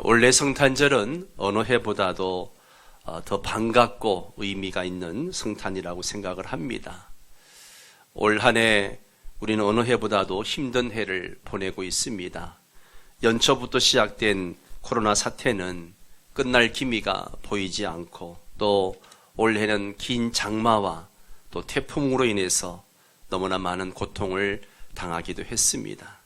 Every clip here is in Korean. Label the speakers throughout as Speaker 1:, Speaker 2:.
Speaker 1: 올해 성탄절은 어느 해보다도 더 반갑고 의미가 있는 성탄이라고 생각을 합니다. 올 한 해 우리는 어느 해보다도 힘든 해를 보내고 있습니다. 연초부터 시작된 코로나 사태는 끝날 기미가 보이지 않고, 또 올해는 긴 장마와 또 태풍으로 인해서 너무나 많은 고통을 당하기도 했습니다.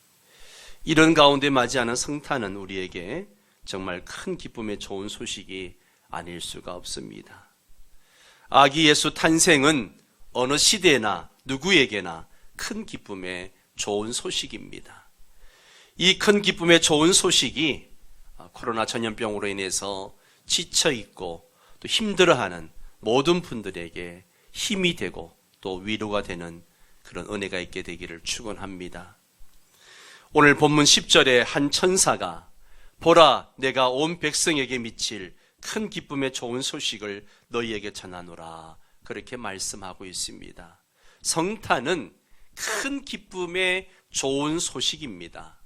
Speaker 1: 이런 가운데 맞이하는 성탄은 우리에게 정말 큰 기쁨의 좋은 소식이 아닐 수가 없습니다. 아기 예수 탄생은 어느 시대나 누구에게나 큰 기쁨의 좋은 소식입니다. 이 큰 기쁨의 좋은 소식이 코로나 전염병으로 인해서 지쳐있고 또 힘들어하는 모든 분들에게 힘이 되고 또 위로가 되는 그런 은혜가 있게 되기를 축원합니다. 오늘 본문 10절에 한 천사가 보라, 내가 온 백성에게 미칠 큰 기쁨의 좋은 소식을 너희에게 전하노라, 그렇게 말씀하고 있습니다. 성탄은 큰 기쁨의 좋은 소식입니다.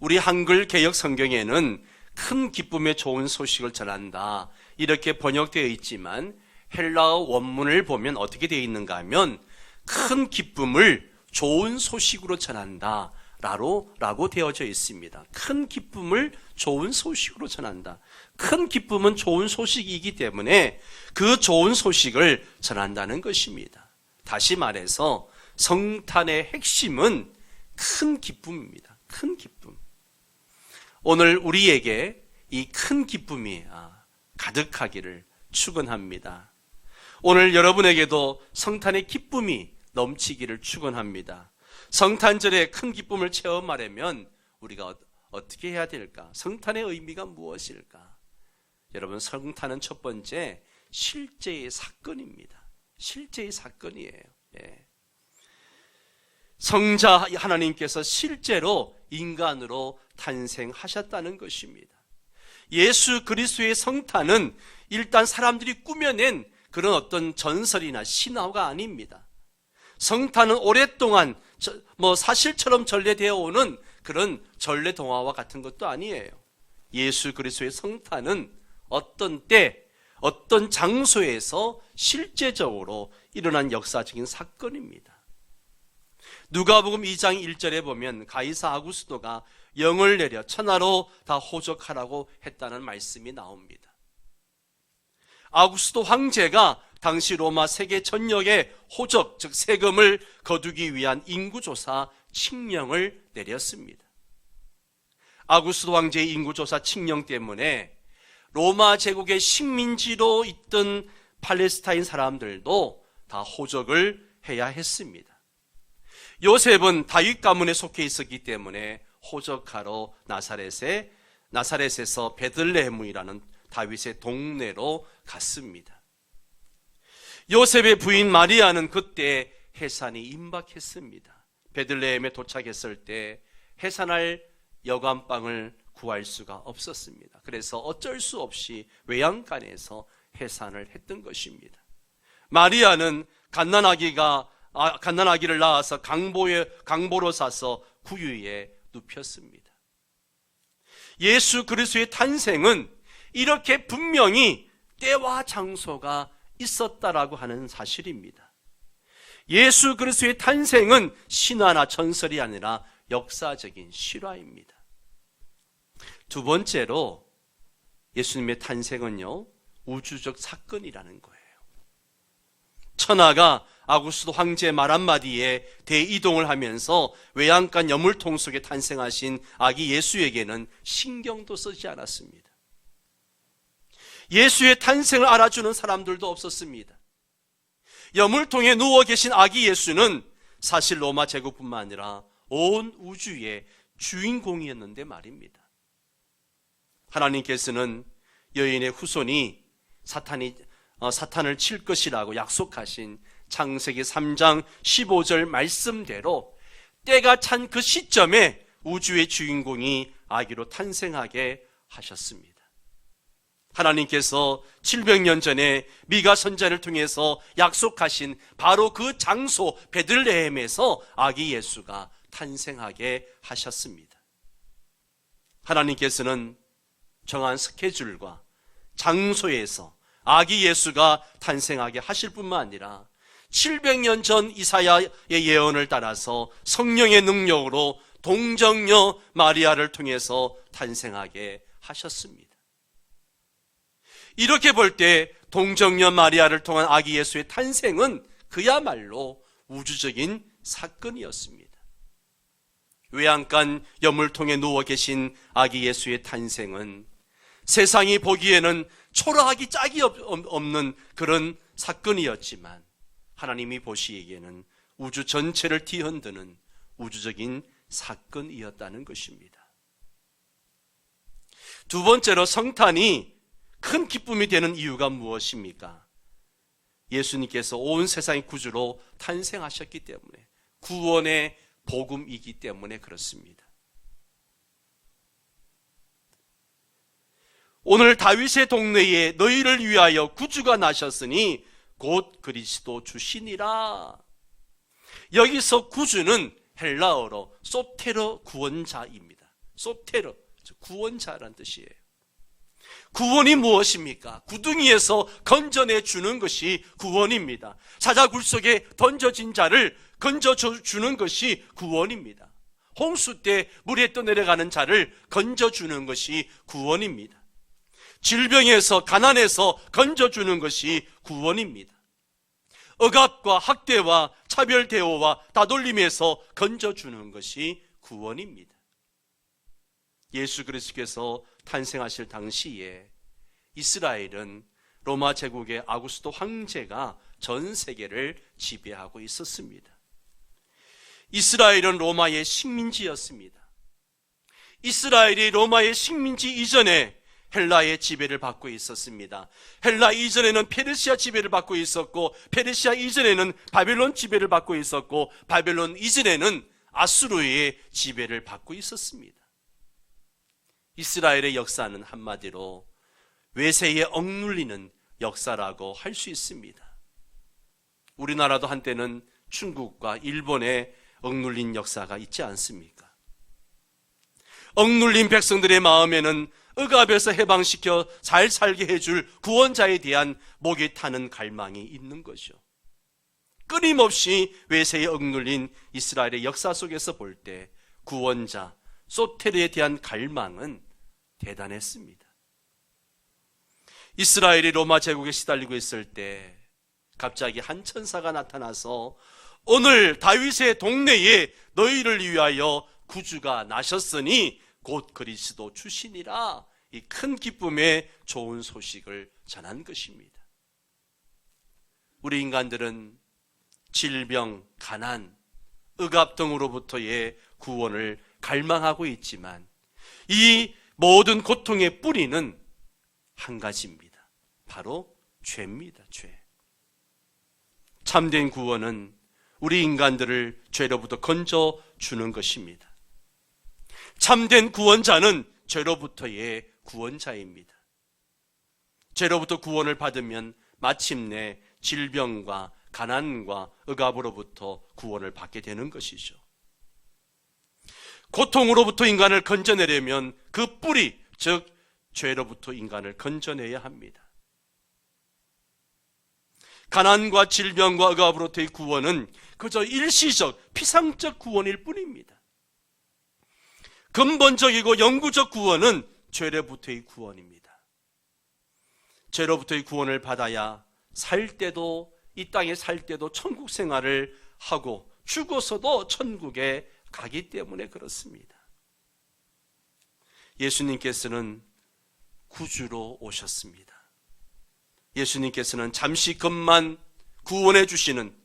Speaker 1: 우리 한글 개역 성경에는 큰 기쁨의 좋은 소식을 전한다 이렇게 번역되어 있지만, 헬라어 원문을 보면 어떻게 되어 있는가 하면 큰 기쁨을 좋은 소식으로 전한다 라고 되어져 있습니다. 큰 기쁨을 좋은 소식으로 전한다. 큰 기쁨은 좋은 소식이기 때문에 그 좋은 소식을 전한다는 것입니다. 다시 말해서 성탄의 핵심은 큰 기쁨입니다. 큰 기쁨. 오늘 우리에게 이 큰 기쁨이 가득하기를 축원합니다. 오늘 여러분에게도 성탄의 기쁨이 넘치기를 축원합니다. 성탄절에 큰 기쁨을 체험하려면 우리가 어떻게 해야 될까? 성탄의 의미가 무엇일까? 여러분, 성탄은 첫 번째 실제의 사건입니다. 실제의 사건이에요. 성자 하나님께서 실제로 인간으로 탄생하셨다는 것입니다. 예수 그리스도의 성탄은 일단 사람들이 꾸며낸 그런 어떤 전설이나 신화가 아닙니다. 성탄은 오랫동안 사실처럼 전래되어 오는 그런 전래 동화와 같은 것도 아니에요. 예수 그리스도의 성탄은 어떤 때, 어떤 장소에서 실제적으로 일어난 역사적인 사건입니다. 누가복음 2장 1절에 보면 가이사 아구스도가 영을 내려 천하로 다 호적하라고 했다는 말씀이 나옵니다. 아구스도 황제가 당시 로마 세계 전역의 호적, 즉 세금을 거두기 위한 인구조사 칙령을 내렸습니다. 아구스도 황제의 인구조사 칙령 때문에 로마 제국의 식민지로 있던 팔레스타인 사람들도 다 호적을 해야 했습니다. 요셉은 다윗 가문에 속해 있었기 때문에 호적하러 나사렛에서 베들레헴이라는 다윗의 동네로 갔습니다. 요셉의 부인 마리아는 그때 해산이 임박했습니다. 베들레헴에 도착했을 때 해산할 여관방을 구할 수가 없었습니다. 그래서 어쩔 수 없이 외양간에서 해산을 했던 것입니다. 마리아는 갓난아기를 낳아서 강보로 싸서 구유에 눕혔습니다. 예수 그리스도의 탄생은 이렇게 분명히 때와 장소가 있었다라고 하는 사실입니다. 예수 그리스도의 탄생은 신화나 전설이 아니라 역사적인 실화입니다. 두 번째로 예수님의 탄생은요, 우주적 사건이라는 거예요. 천하가 아구스도 황제의 말 한마디에 대이동을 하면서 외양간 여물통 속에 탄생하신 아기 예수에게는 신경도 쓰지 않았습니다. 예수의 탄생을 알아주는 사람들도 없었습니다. 여물통에 누워 계신 아기 예수는 사실 로마 제국뿐만 아니라 온 우주의 주인공이었는데 말입니다. 하나님께서는 여인의 후손이 사탄을 칠 것이라고 약속하신 창세기 3장 15절 말씀대로 때가 찬 그 시점에 우주의 주인공이 아기로 탄생하게 하셨습니다. 하나님께서 700년 전에 미가 선자를 통해서 약속하신 바로 그 장소 베들레헴에서 아기 예수가 탄생하게 하셨습니다. 하나님께서는 정한 스케줄과 장소에서 아기 예수가 탄생하게 하실 뿐만 아니라 700년 전 이사야의 예언을 따라서 성령의 능력으로 동정녀 마리아를 통해서 탄생하게 하셨습니다. 이렇게 볼 때 동정녀 마리아를 통한 아기 예수의 탄생은 그야말로 우주적인 사건이었습니다. 외양간 여물통에 누워 계신 아기 예수의 탄생은 세상이 보기에는 초라하기 짝이 없는 그런 사건이었지만 하나님이 보시기에는 우주 전체를 뒤흔드는 우주적인 사건이었다는 것입니다. 두 번째로 성탄이 큰 기쁨이 되는 이유가 무엇입니까? 예수님께서 온 세상의 구주로 탄생하셨기 때문에, 구원의 복음이기 때문에 그렇습니다. 오늘 다윗의 동네에 너희를 위하여 구주가 나셨으니 곧 그리스도 주시니라. 여기서 구주는 헬라어로 소테르 구원자입니다. 소테르, 구원자란 뜻이에요. 구원이 무엇입니까? 구덩이에서 건져내 주는 것이 구원입니다. 사자굴 속에 던져진 자를 건져주는 것이 구원입니다. 홍수 때 물에 떠내려가는 자를 건져주는 것이 구원입니다. 질병에서 가난에서 건져주는 것이 구원입니다. 억압과 학대와 차별 대우와 따돌림에서 건져주는 것이 구원입니다. 예수 그리스도께서 탄생하실 당시에 이스라엘은 로마 제국의 아구스도 황제가 전 세계를 지배하고 있었습니다. 이스라엘은 로마의 식민지였습니다. 이스라엘이 로마의 식민지 이전에 헬라의 지배를 받고 있었습니다. 헬라 이전에는 페르시아 지배를 받고 있었고, 페르시아 이전에는 바벨론 지배를 받고 있었고, 바벨론 이전에는 아수르의 지배를 받고 있었습니다. 이스라엘의 역사는 한마디로 외세에 억눌리는 역사라고 할 수 있습니다. 우리나라도 한때는 중국과 일본에 억눌린 역사가 있지 않습니까? 억눌린 백성들의 마음에는 억압에서 해방시켜 잘 살게 해줄 구원자에 대한 목이 타는 갈망이 있는 거죠. 끊임없이 외세에 억눌린 이스라엘의 역사 속에서 볼 때 구원자 소테르에 대한 갈망은 대단했습니다. 이스라엘이 로마 제국에 시달리고 있을 때 갑자기 한 천사가 나타나서 오늘 다윗의 동네에 너희를 위하여 구주가 나셨으니 곧 그리스도 주시니라, 이 큰 기쁨의 좋은 소식을 전한 것입니다. 우리 인간들은 질병, 가난, 억압 등으로부터의 구원을 갈망하고 있지만 이 모든 고통의 뿌리는 한 가지입니다. 바로 죄입니다. 죄. 참된 구원은 우리 인간들을 죄로부터 건져주는 것입니다. 참된 구원자는 죄로부터의 구원자입니다. 죄로부터 구원을 받으면 마침내 질병과 가난과 억압으로부터 구원을 받게 되는 것이죠. 고통으로부터 인간을 건져내려면 그 뿌리, 즉 죄로부터 인간을 건져내야 합니다. 가난과 질병과 억압으로부터의 구원은 그저 일시적, 피상적 구원일 뿐입니다. 근본적이고 영구적 구원은 죄로부터의 구원입니다. 죄로부터의 구원을 받아야 살 때도, 이 땅에 살 때도 천국 생활을 하고 죽어서도 천국에 가기 때문에 그렇습니다. 예수님께서는 구주로 오셨습니다. 예수님께서는 잠시 것만 구원해 주시는,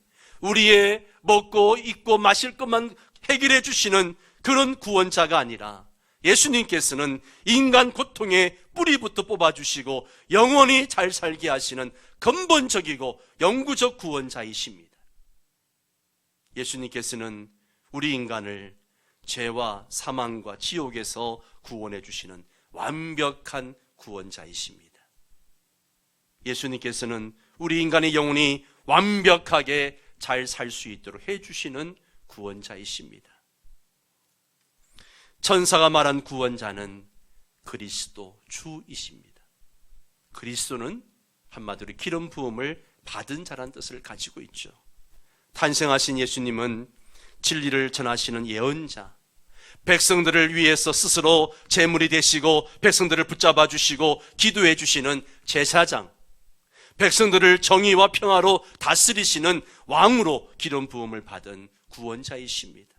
Speaker 1: 우리의 먹고 입고 마실 것만 해결해 주시는 그런 구원자가 아니라 예수님께서는 인간 고통의 뿌리부터 뽑아주시고 영원히 잘 살게 하시는 근본적이고 영구적 구원자이십니다. 예수님께서는 우리 인간을 죄와 사망과 지옥에서 구원해 주시는 완벽한 구원자이십니다. 예수님께서는 우리 인간의 영혼이 완벽하게 잘 살 수 있도록 해주시는 구원자이십니다. 천사가 말한 구원자는 그리스도 주이십니다. 그리스도는 한마디로 기름 부음을 받은 자란 뜻을 가지고 있죠. 탄생하신 예수님은 진리를 전하시는 예언자, 백성들을 위해서 스스로 제물이 되시고 백성들을 붙잡아 주시고 기도해 주시는 제사장, 백성들을 정의와 평화로 다스리시는 왕으로 기름 부음을 받은 구원자이십니다.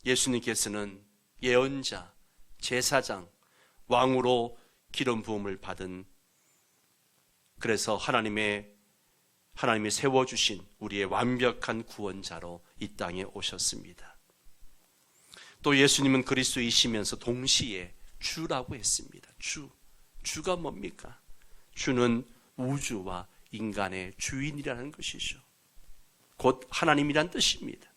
Speaker 1: 예수님께서는 예언자, 제사장, 왕으로 기름 부음을 받은, 그래서 하나님이 세워주신 우리의 완벽한 구원자로 이 땅에 오셨습니다. 또 예수님은 그리스도이시면서 동시에 주라고 했습니다. 주가 뭡니까? 주는 우주와 인간의 주인이라는 것이죠. 곧 하나님이란 뜻입니다.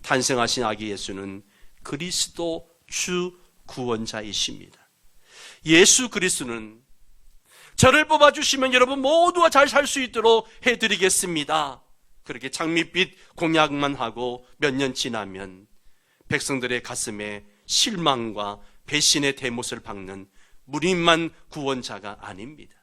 Speaker 1: 탄생하신 아기 예수는 그리스도 주 구원자이십니다. 예수 그리스도는 저를 뽑아주시면 여러분 모두가 잘 살 수 있도록 해드리겠습니다. 그렇게 장밋빛 공약만 하고 몇 년 지나면 백성들의 가슴에 실망과 배신의 대못을 박는 무림만 구원자가 아닙니다.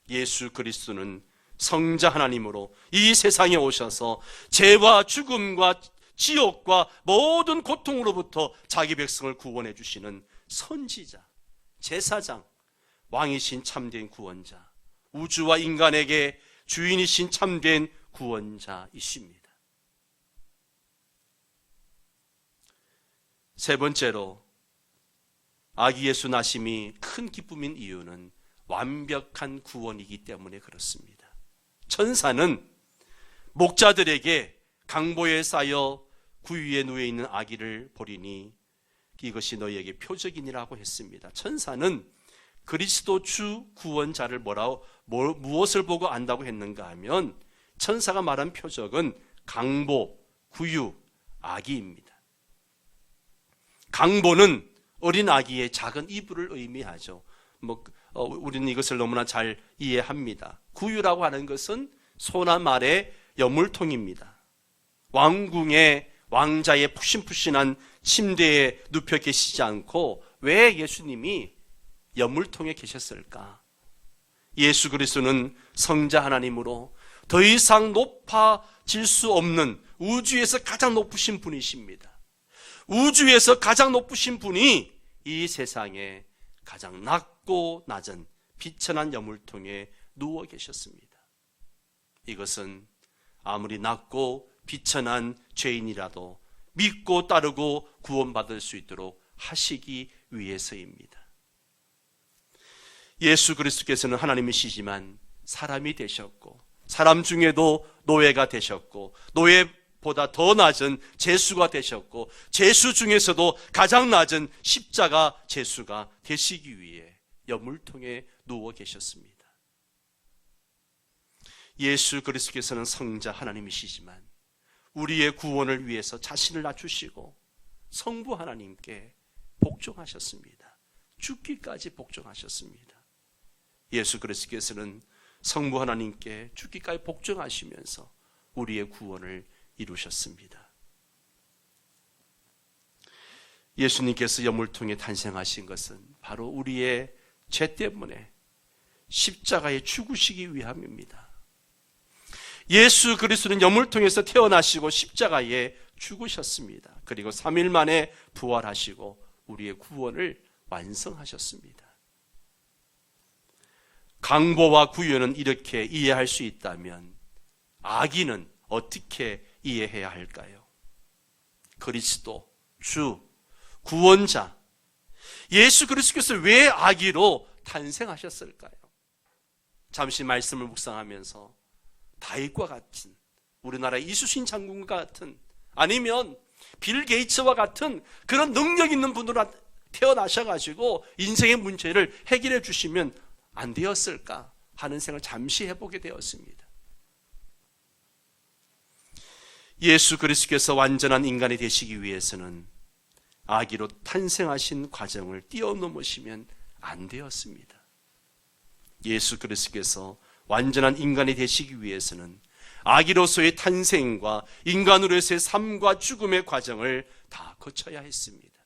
Speaker 1: 예수 그리스도는 성자 하나님으로 이 세상에 오셔서 죄와 죽음과 지옥과 모든 고통으로부터 자기 백성을 구원해 주시는 선지자, 제사장, 왕이신 참된 구원자, 우주와 인간에게 주인이신 참된 구원자이십니다. 세 번째로 아기 예수 나심이 큰 기쁨인 이유는 완벽한 구원이기 때문에 그렇습니다. 천사는 목자들에게 강보에 쌓여 구유에 누워 있는 아기를 보리니 이것이 너희에게 표적이니라고 했습니다. 천사는 그리스도 주 구원자를 무엇을 보고 안다고 했는가 하면 천사가 말한 표적은 강보, 구유, 아기입니다. 강보는 어린 아기의 작은 이불을 의미하죠. 우리는 이것을 너무나 잘 이해합니다. 구유라고 하는 것은 소나 말의 여물통입니다. 왕궁의 왕자의 푹신푹신한 침대에 눕혀 계시지 않고 왜 예수님이 여물통에 계셨을까? 예수 그리스도는 성자 하나님으로 더 이상 높아질 수 없는 우주에서 가장 높으신 분이십니다. 우주에서 가장 높으신 분이 이 세상에 가장 낮고 낮은 비천한 여물통에 누워 계셨습니다. 이것은 아무리 낮고 비천한 죄인이라도 믿고 따르고 구원받을 수 있도록 하시기 위해서입니다. 예수 그리스도께서는 하나님이시지만 사람이 되셨고 사람 중에도 노예가 되셨고 노예보다 더 낮은 제수가 되셨고 제수 중에서도 가장 낮은 십자가 제수가 되시기 위해 여물통에 누워 계셨습니다. 예수 그리스도께서는 성자 하나님이시지만 우리의 구원을 위해서 자신을 낮추시고 성부 하나님께 복종하셨습니다. 죽기까지 복종하셨습니다. 예수 그리스도께서는 성부 하나님께 죽기까지 복종하시면서 우리의 구원을 이루셨습니다. 예수님께서 여물통에 탄생하신 것은 바로 우리의 죄 때문에 십자가에 죽으시기 위함입니다. 예수 그리스도는 여물통에서 태어나시고 십자가에 죽으셨습니다. 그리고 3일 만에 부활하시고 우리의 구원을 완성하셨습니다. 강보와 구유는 이렇게 이해할 수 있다면 아기는 어떻게 이해해야 할까요? 그리스도, 주, 구원자, 예수 그리스도께서 왜 아기로 탄생하셨을까요? 잠시 말씀을 묵상하면서 다윗과 같은, 우리나라의 이수신 장군과 같은, 아니면 빌 게이츠와 같은 그런 능력 있는 분으로 태어나셔가지고 인생의 문제를 해결해 주시면 안 되었을까 하는 생각을 잠시 해보게 되었습니다. 예수 그리스도께서 완전한 인간이 되시기 위해서는 아기로 탄생하신 과정을 뛰어넘으시면 안 되었습니다. 예수 그리스도께서 완전한 인간이 되시기 위해서는 아기로서의 탄생과 인간으로서의 삶과 죽음의 과정을 다 거쳐야 했습니다.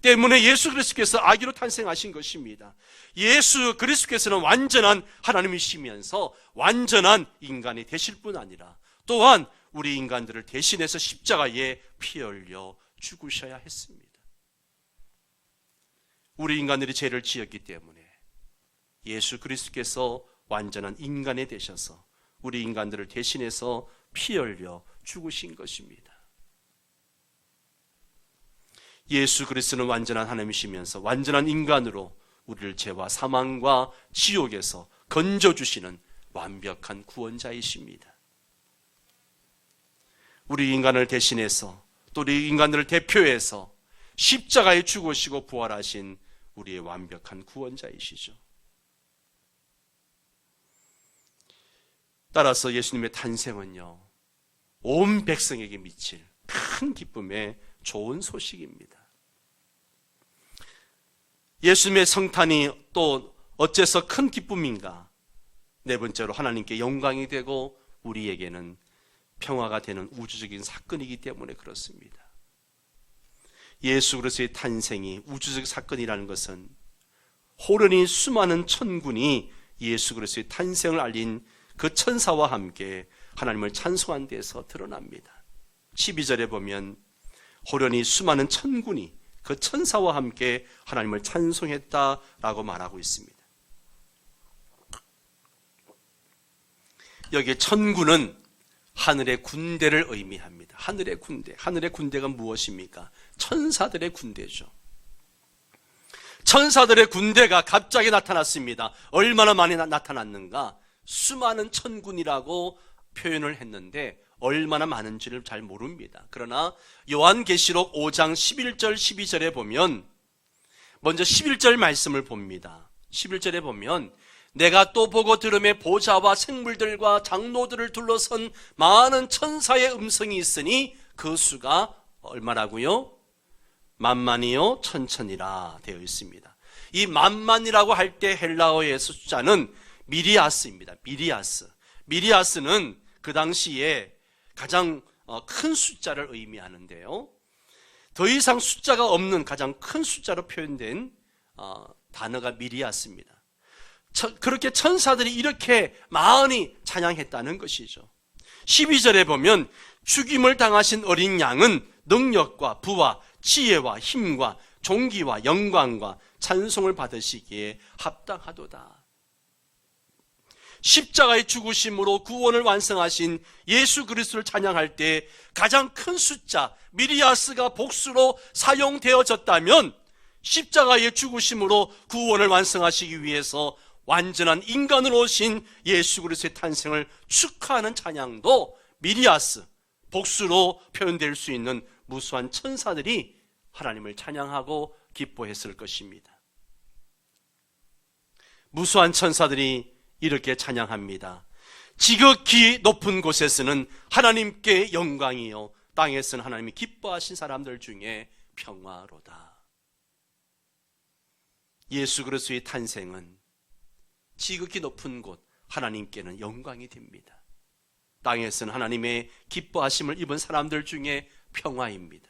Speaker 1: 때문에 예수 그리스도께서 아기로 탄생하신 것입니다. 예수 그리스도께서는 완전한 하나님이시면서 완전한 인간이 되실 뿐 아니라 또한 우리 인간들을 대신해서 십자가에 피 흘려 죽으셔야 했습니다. 우리 인간들이 죄를 지었기 때문에 예수 그리스도께서 완전한 인간이 되셔서 우리 인간들을 대신해서 피 흘려 죽으신 것입니다. 예수 그리스도는 완전한 하나님이시면서 완전한 인간으로 우리를 죄와 사망과 지옥에서 건져주시는 완벽한 구원자이십니다. 우리 인간을 대신해서 또 우리 인간들을 대표해서 십자가에 죽으시고 부활하신 우리의 완벽한 구원자이시죠. 따라서 예수님의 탄생은요, 온 백성에게 미칠 큰 기쁨의 좋은 소식입니다. 예수님의 성탄이 또 어째서 큰 기쁨인가? 네 번째로 하나님께 영광이 되고 우리에게는 평화가 되는 우주적인 사건이기 때문에 그렇습니다. 예수 그리스도의 탄생이 우주적 사건이라는 것은 호련히 수많은 천군이 예수 그리스도의 탄생을 알린 그 천사와 함께 하나님을 찬송한 데서 드러납니다. 12절에 보면 호련히 수많은 천군이 그 천사와 함께 하나님을 찬송했다라고 말하고 있습니다. 여기 천군은 하늘의 군대를 의미합니다. 하늘의 군대. 하늘의 군대가 무엇입니까? 천사들의 군대죠. 천사들의 군대가 갑자기 나타났습니다. 얼마나 많이 나타났는가? 수많은 천군이라고 표현을 했는데 얼마나 많은지를 잘 모릅니다. 그러나 요한계시록 5장 11절 12절에 보면 먼저 11절 말씀을 봅니다. 11절에 보면 내가 또 보고 들음에 보좌와 생물들과 장로들을 둘러선 많은 천사의 음성이 있으니 그 수가 얼마라고요? 만만이요 천천이라 되어 있습니다. 이 만만이라고 할 때 헬라어의 숫자는 미리아스입니다. 미리아스는 그 당시에 가장 큰 숫자를 의미하는데요, 더 이상 숫자가 없는 가장 큰 숫자로 표현된 단어가 미리아스입니다. 그렇게 천사들이 이렇게 많이 찬양했다는 것이죠. 12절에 보면 죽임을 당하신 어린 양은 능력과 부와 지혜와 힘과 존귀와 영광과 찬송을 받으시기에 합당하도다. 십자가의 죽으심으로 구원을 완성하신 예수 그리스도를 찬양할 때 가장 큰 숫자 미리아스가 복수로 사용되어졌다면 십자가의 죽으심으로 구원을 완성하시기 위해서 완전한 인간으로 오신 예수 그리스도의 탄생을 축하하는 찬양도 미리아스, 복수로 표현될 수 있는 무수한 천사들이 하나님을 찬양하고 기뻐했을 것입니다. 무수한 천사들이 이렇게 찬양합니다. 지극히 높은 곳에서는 하나님께 영광이요 땅에서는 하나님이 기뻐하신 사람들 중에 평화로다. 예수 그리스도의 탄생은 지극히 높은 곳 하나님께는 영광이 됩니다. 땅에서는 하나님의 기뻐하심을 입은 사람들 중에 평화입니다.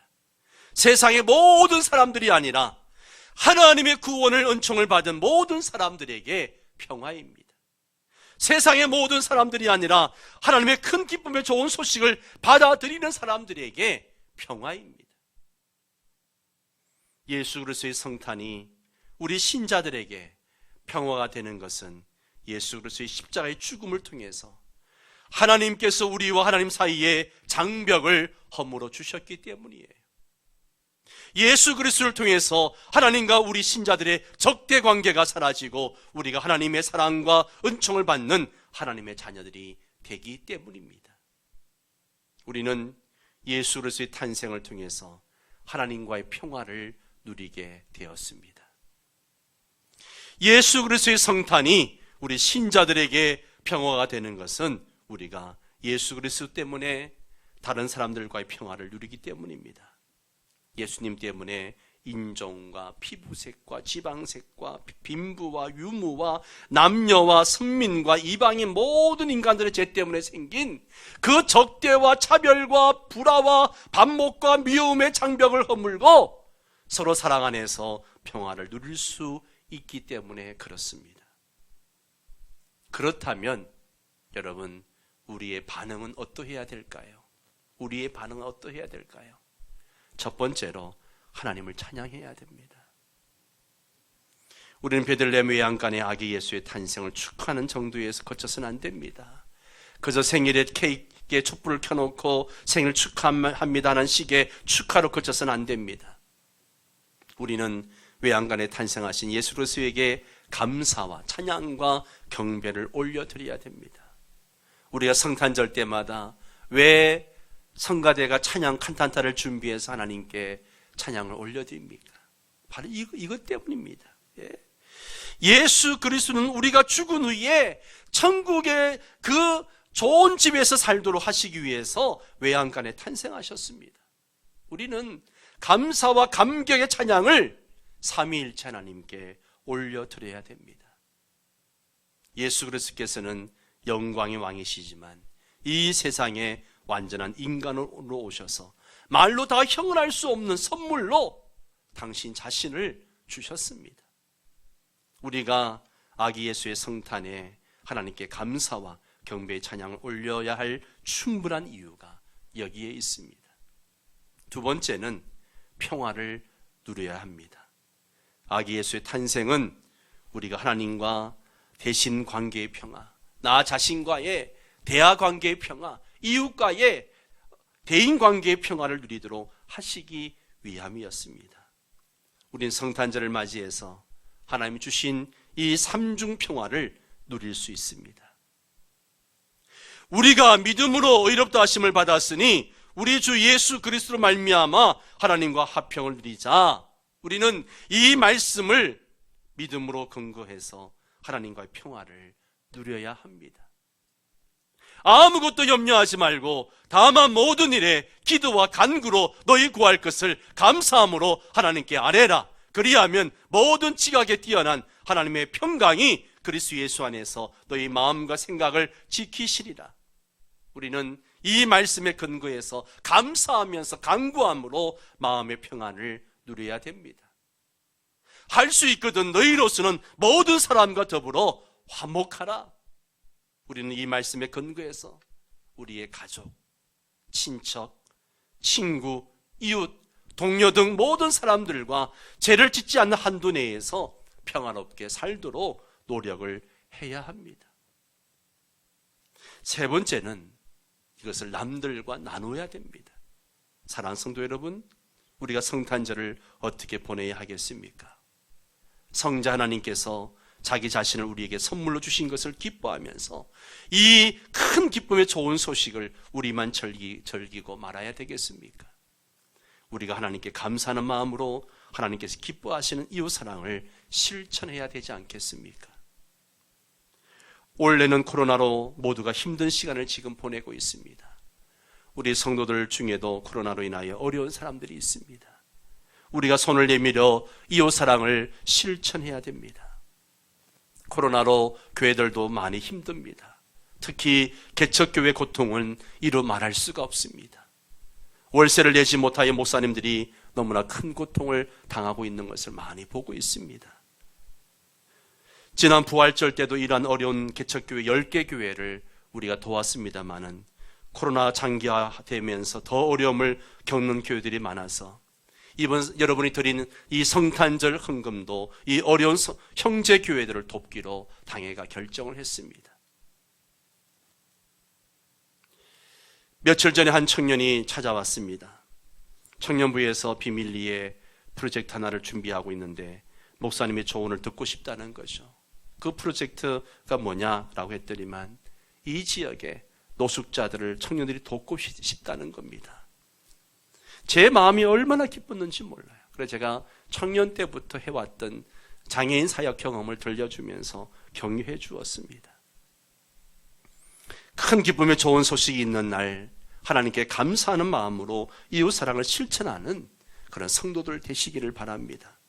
Speaker 1: 세상의 모든 사람들이 아니라 하나님의 구원을 은총을 받은 모든 사람들에게 평화입니다. 세상의 모든 사람들이 아니라 하나님의 큰 기쁨의 좋은 소식을 받아들이는 사람들에게 평화입니다. 예수 그리스도의 성탄이 우리 신자들에게 평화가 되는 것은 예수 그리스도의 십자가의 죽음을 통해서 하나님께서 우리와 하나님 사이에 장벽을 허물어 주셨기 때문이에요. 예수 그리스도를 통해서 하나님과 우리 신자들의 적대 관계가 사라지고 우리가 하나님의 사랑과 은총을 받는 하나님의 자녀들이 되기 때문입니다. 우리는 예수 그리스도의 탄생을 통해서 하나님과의 평화를 누리게 되었습니다. 예수 그리스도의 성탄이 우리 신자들에게 평화가 되는 것은 우리가 예수 그리스도 때문에 다른 사람들과의 평화를 누리기 때문입니다. 예수님 때문에 인종과 피부색과 지방색과 빈부와 유무와 남녀와 선민과 이방인 모든 인간들의 죄 때문에 생긴 그 적대와 차별과 불화와 반목과 미움의 장벽을 허물고 서로 사랑 안에서 평화를 누릴 수 있기 때문에 그렇습니다. 그렇다면 여러분, 우리의 반응은 어떠해야 될까요? 우리의 반응은 어떠해야 될까요? 첫 번째로 하나님을 찬양해야 됩니다. 우리는 베들레헴 외양간에 아기 예수의 탄생을 축하하는 정도에서 거쳐서는 안 됩니다. 그저 생일에 케이크에 촛불을 켜놓고 생일 축하합니다라는 식의 축하로 거쳐서는 안 됩니다. 우리는 외양간에 탄생하신 예수 그리스도에게 감사와 찬양과 경배를 올려드려야 됩니다. 우리가 성탄절 때마다 왜 성가대가 찬양 칸탄타를 준비해서 하나님께 찬양을 올려드립니까? 바로 이것 때문입니다. 예수 그리스도는 우리가 죽은 후에 천국의 그 좋은 집에서 살도록 하시기 위해서 외양간에 탄생하셨습니다. 우리는 감사와 감격의 찬양을 삼위일체 하나님께 올려드려야 됩니다. 예수 그리스도께서는 영광의 왕이시지만 이 세상에 완전한 인간으로 오셔서 말로 다 형언할 수 없는 선물로 당신 자신을 주셨습니다. 우리가 아기 예수의 성탄에 하나님께 감사와 경배의 찬양을 올려야 할 충분한 이유가 여기에 있습니다. 두 번째는 평화를 누려야 합니다. 아기 예수의 탄생은 우리가 하나님과 대신 관계의 평화, 나 자신과의 대화 관계의 평화, 이웃과의 대인 관계의 평화를 누리도록 하시기 위함이었습니다. 우린 성탄절을 맞이해서 하나님이 주신 이 삼중 평화를 누릴 수 있습니다. 우리가 믿음으로 의롭다 하심을 받았으니 우리 주 예수 그리스도로 말미암아 하나님과 화평을 누리자. 우리는 이 말씀을 믿음으로 근거해서 하나님과의 평화를 누려야 합니다. 아무것도 염려하지 말고 다만 모든 일에 기도와 간구로 너희 구할 것을 감사함으로 하나님께 아뢰라. 그리하면 모든 지각에 뛰어난 하나님의 평강이 그리스도 예수 안에서 너희 마음과 생각을 지키시리라. 우리는 이 말씀에 근거해서 감사하면서 간구함으로 마음의 평안을 누려야 됩니다. 할 수 있거든 너희로서는 모든 사람과 더불어 화목하라. 우리는 이 말씀에 근거해서 우리의 가족, 친척, 친구, 이웃, 동료 등 모든 사람들과 죄를 짓지 않는 한도 내에서 평안롭게 살도록 노력을 해야 합니다. 세 번째는 이것을 남들과 나누어야 됩니다. 사랑하는 성도 여러분, 우리가 성탄절을 어떻게 보내야 하겠습니까? 성자 하나님께서 자기 자신을 우리에게 선물로 주신 것을 기뻐하면서 이 큰 기쁨의 좋은 소식을 우리만 즐기고 말아야 되겠습니까? 우리가 하나님께 감사하는 마음으로 하나님께서 기뻐하시는 이웃사랑을 실천해야 되지 않겠습니까? 올해는 코로나로 모두가 힘든 시간을 지금 보내고 있습니다. 우리 성도들 중에도 코로나로 인하여 어려운 사람들이 있습니다. 우리가 손을 내밀어 이웃사랑을 실천해야 됩니다. 코로나로 교회들도 많이 힘듭니다. 특히 개척교회 고통은 이루 말할 수가 없습니다. 월세를 내지 못하여 목사님들이 너무나 큰 고통을 당하고 있는 것을 많이 보고 있습니다. 지난 부활절 때도 이러한 어려운 개척교회 10개 교회를 우리가 도왔습니다마는 코로나 장기화되면서 더 어려움을 겪는 교회들이 많아서 이번 여러분이 드린 이 성탄절 헌금도 이 어려운 형제 교회들을 돕기로 당회가 결정을 했습니다. 며칠 전에 한 청년이 찾아왔습니다. 청년부에서 비밀리에 프로젝트 하나를 준비하고 있는데 목사님의 조언을 듣고 싶다는 거죠. 그 프로젝트가 뭐냐라고 했더니만 이 지역에 노숙자들을 청년들이 돕고 싶다는 겁니다. 제 마음이 얼마나 기뻤는지 몰라요. 그래서 제가 청년 때부터 해왔던 장애인 사역 경험을 들려주면서 격려해 주었습니다. 큰 기쁨의 좋은 소식이 있는 날 하나님께 감사하는 마음으로 이웃사랑을 실천하는 그런 성도들 되시기를 바랍니다.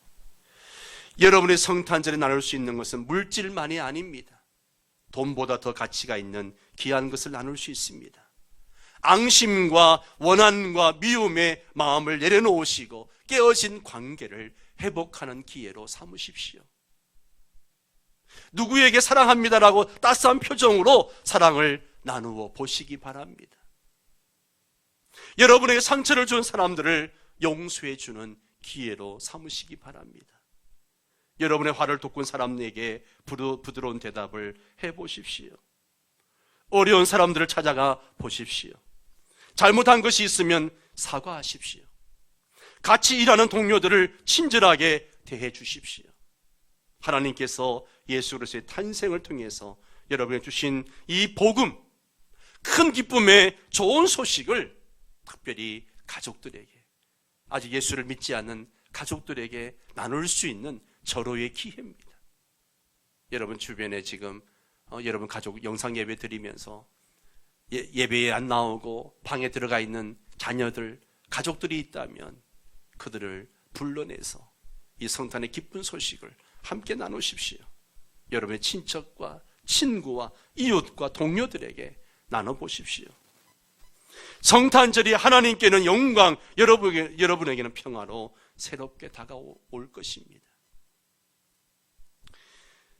Speaker 1: 여러분의 성탄절에 나눌 수 있는 것은 물질만이 아닙니다. 돈보다 더 가치가 있는 귀한 것을 나눌 수 있습니다. 앙심과 원한과 미움의 마음을 내려놓으시고 깨어진 관계를 회복하는 기회로 삼으십시오. 누구에게 사랑합니다라고 따스한 표정으로 사랑을 나누어 보시기 바랍니다. 여러분에게 상처를 준 사람들을 용서해 주는 기회로 삼으시기 바랍니다. 여러분의 화를 돋군 사람에게 부드러운 대답을 해보십시오. 어려운 사람들을 찾아가 보십시오. 잘못한 것이 있으면 사과하십시오. 같이 일하는 동료들을 친절하게 대해 주십시오. 하나님께서 예수 그리스도의 탄생을 통해서 여러분에게 주신 이 복음, 큰 기쁨의 좋은 소식을 특별히 가족들에게, 아직 예수를 믿지 않는 가족들에게 나눌 수 있는 절호의 기회입니다. 여러분 주변에 지금 여러분 가족 영상 예배 드리면서 예배에 안 나오고 방에 들어가 있는 자녀들, 가족들이 있다면 그들을 불러내서 이 성탄의 기쁜 소식을 함께 나누십시오. 여러분의 친척과 친구와 이웃과 동료들에게 나눠보십시오. 성탄절이 하나님께는 영광, 여러분에게는 평화로 새롭게 다가올 것입니다.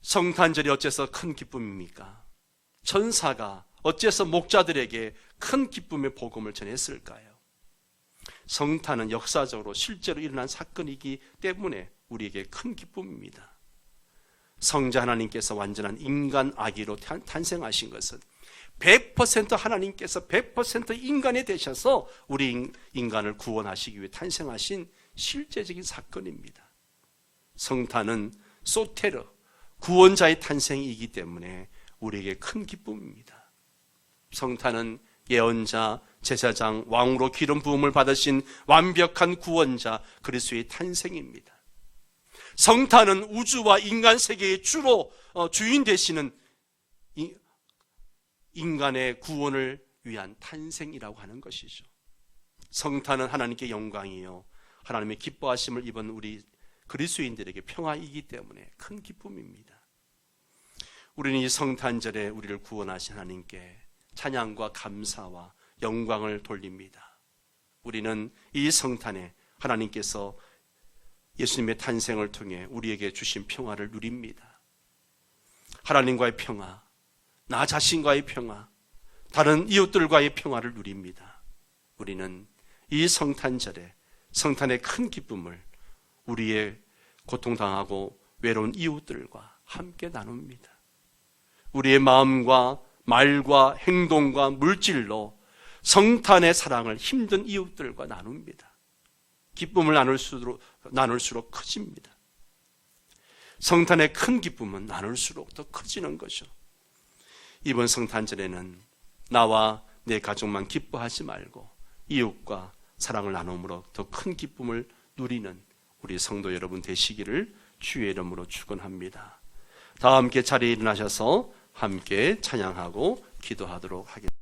Speaker 1: 성탄절이 어째서 큰 기쁨입니까? 천사가 어째서 목자들에게 큰 기쁨의 복음을 전했을까요? 성탄은 역사적으로 실제로 일어난 사건이기 때문에 우리에게 큰 기쁨입니다. 성자 하나님께서 완전한 인간 아기로 탄생하신 것은 100% 하나님께서 100% 인간이 되셔서 우리 인간을 구원하시기 위해 탄생하신 실제적인 사건입니다. 성탄은 소테르, 구원자의 탄생이기 때문에 우리에게 큰 기쁨입니다. 성탄은 예언자, 제사장, 왕으로 기름 부음을 받으신 완벽한 구원자 그리스도의 탄생입니다. 성탄은 우주와 인간 세계의 주인 되시는 인간의 구원을 위한 탄생이라고 하는 것이죠. 성탄은 하나님께 영광이요 하나님의 기뻐하심을 입은 우리 그리스도인들에게 평화이기 때문에 큰 기쁨입니다. 우리는 이 성탄절에 우리를 구원하신 하나님께 찬양과 감사와 영광을 돌립니다. 우리는 이 성탄에 하나님께서 예수님의 탄생을 통해 우리에게 주신 평화를 누립니다. 하나님과의 평화, 나 자신과의 평화, 다른 이웃들과의 평화를 누립니다. 우리는 이 성탄절에 성탄의 큰 기쁨을 우리의 고통당하고 외로운 이웃들과 함께 나눕니다. 우리의 마음과 말과 행동과 물질로 성탄의 사랑을 힘든 이웃들과 나눕니다. 기쁨을 나눌수록 커집니다. 성탄의 큰 기쁨은 나눌수록 더 커지는 것이죠. 이번 성탄절에는 나와 내 가족만 기뻐하지 말고 이웃과 사랑을 나눔으로 더 큰 기쁨을 누리는 우리 성도 여러분 되시기를 주의 이름으로 축원합니다. 다 함께 자리에 일어나셔서 함께 찬양하고 기도하도록 하겠습니다.